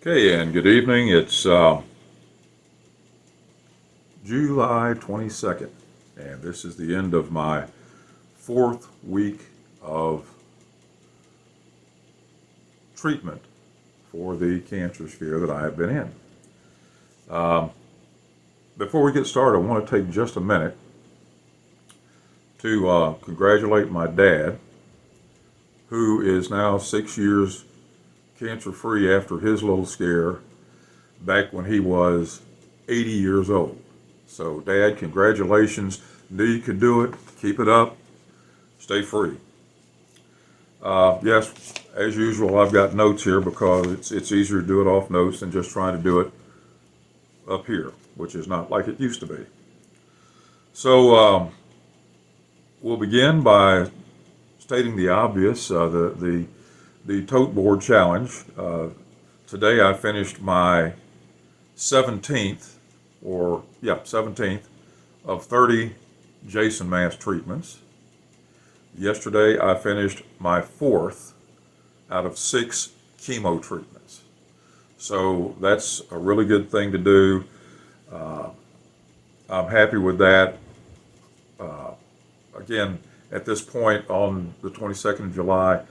Okay, and good evening. It's July 22nd, and this is the end of my fourth week of treatment for the cancer scare that I have been in. Before we get started, I want to take just a minute to congratulate my dad, who is now 6 years cancer-free after his little scare back when he was 80 years old. So, Dad, congratulations. Knew you could do it. Keep it up. Stay free. Yes, as usual, I've got notes here because it's easier to do it off notes than just trying to do it up here, which is not like it used to be. So, we'll begin by stating the obvious, the tote board challenge. Today I finished my 17th, 17th of 30 Jason mask treatments. Yesterday I finished my fourth out of 6 chemo treatments. So that's a really good thing to do. I'm happy with that. Again, at this point on the 22nd of July,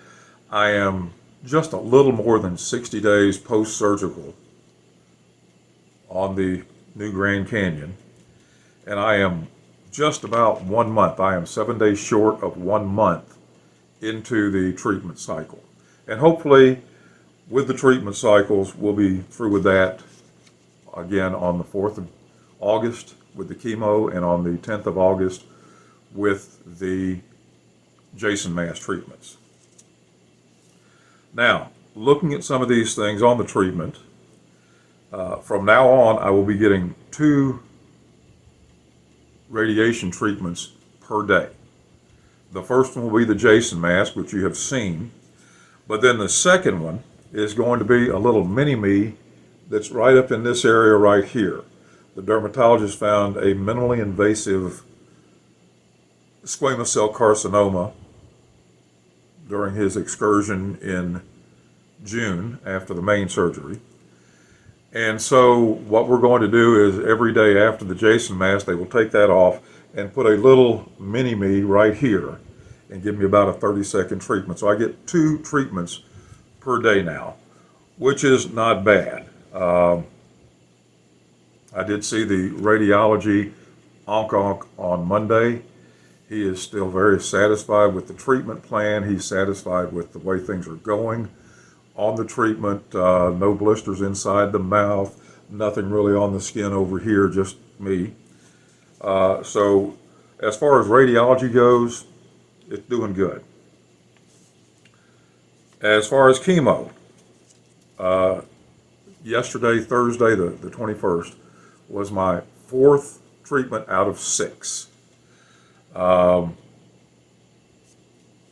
I am just a little more than 60 days post-surgical on the new Grand Canyon, and I am just about 1 month. I am 7 days short of 1 month into the treatment cycle. And hopefully, with the treatment cycles, we'll be through with that again on the 4th of August with the chemo, and on the 10th of August with the Jason mask treatments. Now, looking at some of these things on the treatment, from now on, I will be getting 2 radiation treatments per day. The first one will be the Jason mask, which you have seen, but then the second one is going to be a little mini-me that's right up in this area right here. The dermatologist found a minimally invasive squamous cell carcinoma during his excursion in June after the main surgery. And so what we're going to do is every day after the Jason mask, they will take that off and put a little mini-me right here and give me about a 30-second treatment. So I get 2 treatments per day now, which is not bad. I did see the radiology onc on Monday. He is still very satisfied with the treatment plan. He's satisfied with the way things are going on the treatment. No blisters inside the mouth, nothing really on the skin over here, just me. So as far as radiology goes, it's doing good. As far as chemo, yesterday, Thursday, the 21st, was my 4th treatment out of 6.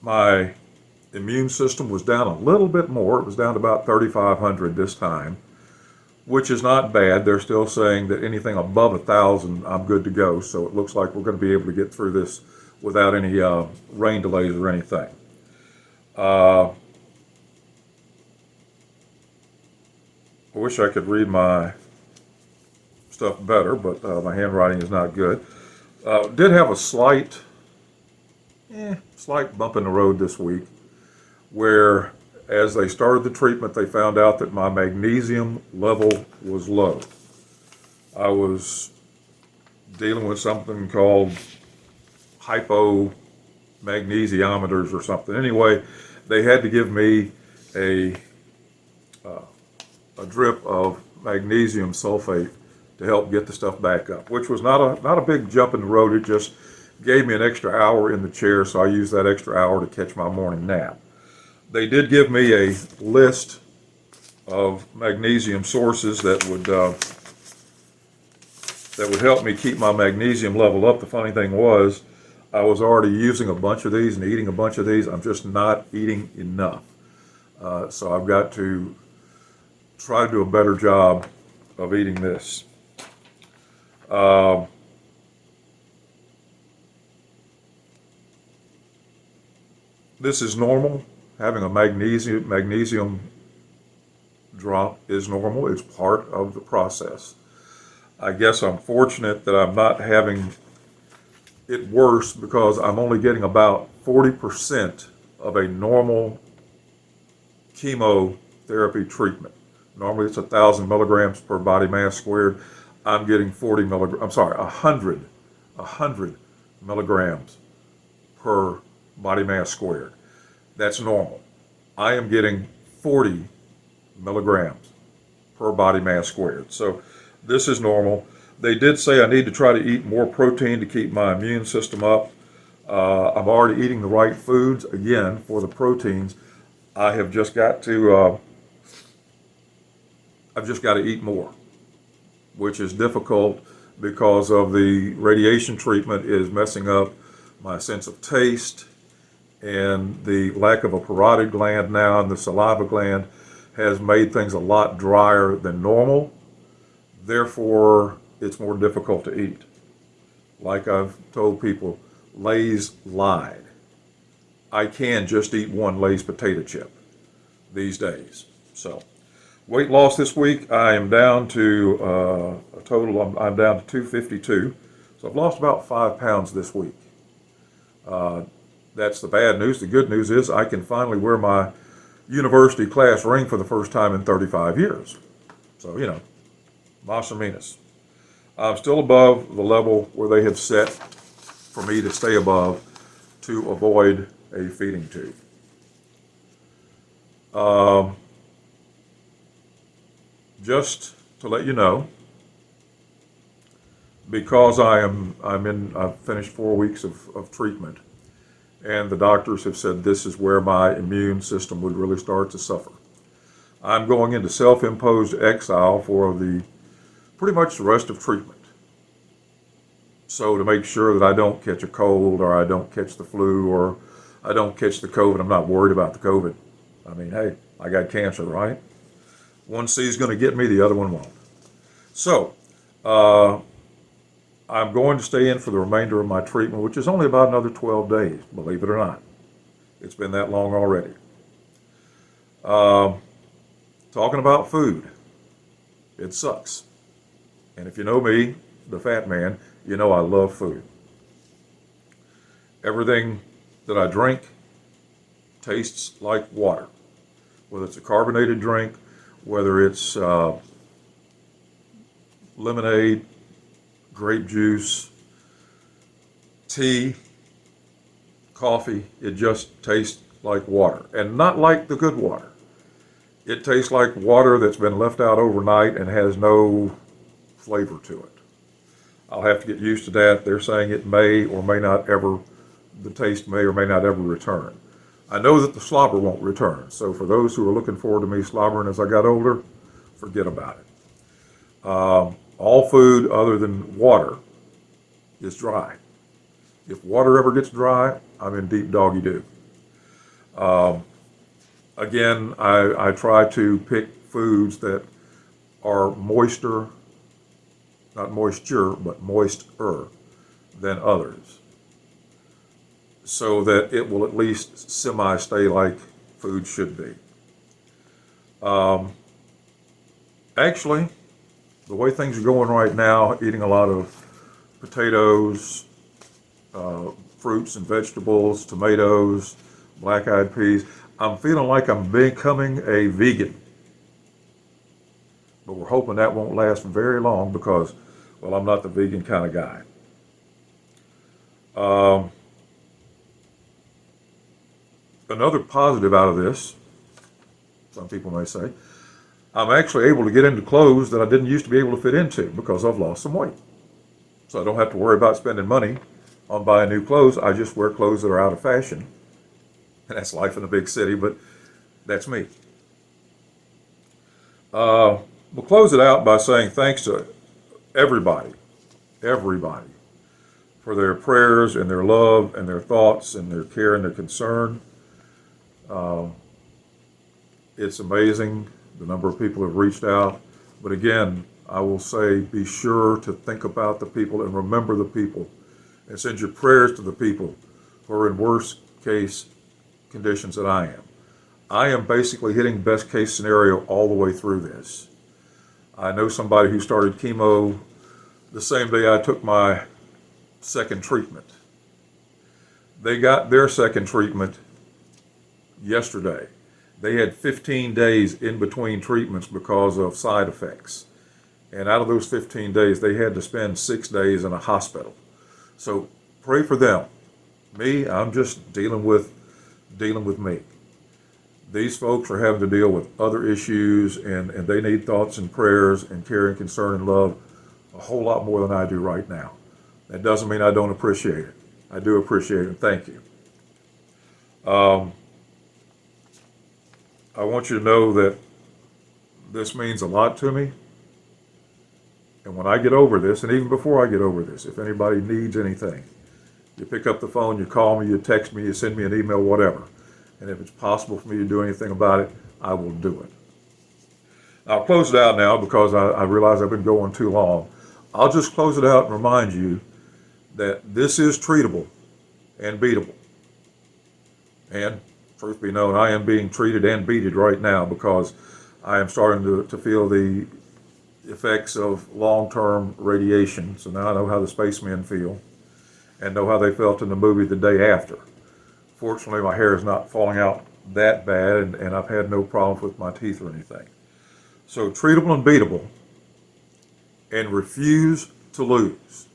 My immune system was down a little bit more. It was down to about 3,500 this time, which is not bad. They're still saying that anything above 1,000, I'm good to go. So it looks like we're going to be able to get through this without any rain delays or anything. I wish I could read my stuff better, but my handwriting is not good. Did have a slight bump in the road this week, where as they started the treatment, they found out that my magnesium level was low. I was dealing with something called hypomagnesiumeters or something. Anyway, they had to give me a drip of magnesium sulfate to help get the stuff back up, which was not a big jump in the road. It just gave me an extra hour in the chair, so I used that extra hour to catch my morning nap. They did give me a list of magnesium sources that would help me keep my magnesium level up. The funny thing was, I was already using a bunch of these and eating a bunch of these. I'm just not eating enough. So I've got to try to do a better job of eating this. This is normal, having a magnesium drop is normal. It's part of the process. I guess I'm fortunate that I'm not having it worse because I'm only getting about 40% of a normal chemotherapy treatment. Normally it's 1,000 milligrams per body mass squared. I'm getting 40 milligrams, I'm sorry, 100 milligrams per body mass squared. That's normal. I am getting 40 milligrams per body mass squared. So this is normal. They did say I need to try to eat more protein to keep my immune system up. I'm already eating the right foods again for the proteins. I have just got to I've just got to eat more, which is difficult because of the radiation treatment is messing up my sense of taste, and the lack of a parotid gland now and the saliva gland has made things a lot drier than normal. Therefore, it's more difficult to eat. Like I've told people, Lay's lied. I can just eat one Lay's potato chip these days. So, weight loss this week, I am down to a total, I'm down to 252. So I've lost about 5 pounds this week. That's the bad news. The good news is I can finally wear my university class ring for the first time in 35 years. So, mas or menos. I'm still above the level where they have set for me to stay above to avoid a feeding tube. Just to let you know, because I've finished 4 weeks of treatment, and the doctors have said this is where my immune system would really start to suffer. I'm going into self-imposed exile for pretty much the rest of treatment. So to make sure that I don't catch a cold, or I don't catch the flu, or I don't catch the COVID, I'm not worried about the COVID. I mean, hey, I got cancer, right? One C is going to get me, the other one won't. So, I'm going to stay in for the remainder of my treatment, which is only about another 12 days, believe it or not. It's been that long already. Talking about food, it sucks. And if you know me, the fat man, you know I love food. Everything that I drink tastes like water, whether it's a carbonated drink, whether it's lemonade, grape juice, tea, coffee. It just tastes like water, and not like the good water. It tastes like water that's been left out overnight and has no flavor to it. I'll have to get used to that. They're saying it may or may not ever, the taste may or may not ever return. I know that the slobber won't return. So for those who are looking forward to me slobbering as I got older, forget about it. All food other than water is dry. If water ever gets dry, I'm in deep doggy doo. Again, I try to pick foods that are moister, not moisture, but moister than others, so that it will at least semi-stay like food should be. Actually, the way things are going right now, eating a lot of potatoes, fruits and vegetables, tomatoes, black-eyed peas, I'm feeling like I'm becoming a vegan. But we're hoping that won't last very long because, well, I'm not the vegan kind of guy. Another positive out of this, some people may say, I'm actually able to get into clothes that I didn't used to be able to fit into because I've lost some weight. So I don't have to worry about spending money on buying new clothes. I just wear clothes that are out of fashion. And that's life in a big city, but that's me. We'll close it out by saying thanks to everybody, for their prayers and their love and their thoughts and their care and their concern. It's amazing the number of people who have reached out. But again, I will say be sure to think about the people and remember the people and send your prayers to the people who are in worse case conditions than I am. I am basically hitting best case scenario all the way through this. I know somebody who started chemo the same day I took my second treatment. They got their second treatment yesterday. They had 15 days in between treatments because of side effects. And out of those 15 days, they had to spend 6 days in a hospital. So pray for them. Me, I'm just dealing with me. These folks are having to deal with other issues, and they need thoughts and prayers and care and concern and love a whole lot more than I do right now. That doesn't mean I don't appreciate it. I do appreciate it, and thank you. I want you to know that this means a lot to me. And when I get over this, and even before I get over this, if anybody needs anything, you pick up the phone, you call me, you text me, you send me an email, whatever. And if it's possible for me to do anything about it, I will do it. I'll close it out now because I realize I've been going too long. I'll just close it out and remind you that this is treatable and beatable. And truth be known, I am being treated and beated right now because I am starting to feel the effects of long-term radiation. So now I know how the spacemen feel and know how they felt in the movie The Day After. Fortunately, my hair is not falling out that bad, and I've had no problems with my teeth or anything. So treatable and beatable, and refuse to lose.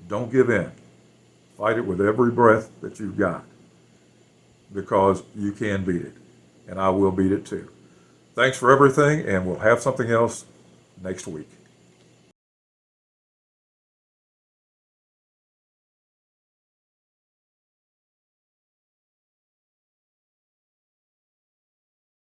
Don't give in. Fight it with every breath that you've got, because you can beat it, and I will beat it too. Thanks for everything, and we'll have something else next week.